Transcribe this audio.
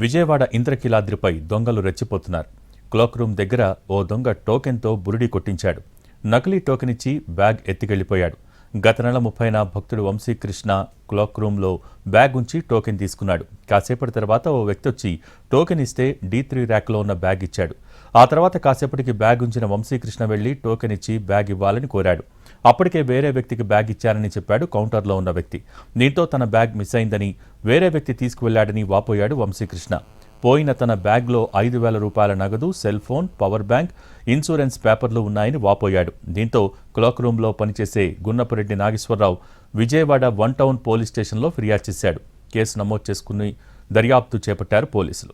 విజయవాడ ఇంద్రకీలాద్రిపై దొంగలు రెచ్చిపోతున్నారు. Clock room దగ్గర ఓ దొంగ టోకెన్తో బురిడి కొట్టించాడు. నకిలీ టోకెన్ ఇచ్చి బ్యాగ్ ఎత్తికెళ్లిపోయాడు. గత నెల 30న భక్తుడు వంశీకృష్ణ క్లాక్ రూమ్లో బ్యాగ్ ఉంచి టోకెన్ తీసుకున్నాడు. కాసేపటి తర్వాత ఓ వ్యక్తి వచ్చి టోకెన్ ఇస్తే D3 ర్యాక్లో ఉన్న బ్యాగ్ ఇచ్చాడు. ఆ తర్వాత కాసేపటికి బ్యాగ్ ఉంచిన వంశీకృష్ణ వెళ్లి టోకెన్ ఇచ్చి బ్యాగ్ ఇవ్వాలని కోరాడు. అప్పటికే వేరే వ్యక్తికి బ్యాగ్ ఇచ్చారని చెప్పాడు కౌంటర్లో ఉన్న వ్యక్తి. దీంతో తన బ్యాగ్ మిస్ అయిందని, వేరే వ్యక్తి తీసుకువెళ్లాడని వాపోయాడు వంశీకృష్ణ. పోయిన తన బ్యాగ్లో 5,000 రూపాయల నగదు, cell phone, power bank, insurance పేపర్లు ఉన్నాయని వాపోయాడు. దీంతో క్లాక్ రూమ్లో పనిచేసే గున్నపురెడ్డి నాగేశ్వరరావు విజయవాడ 1 టౌన్ పోలీస్ స్టేషన్లో ఫిర్యాదు చేశాడు. కేసు నమోదు చేసుకుని దర్యాప్తు చేపట్టారు పోలీసులు.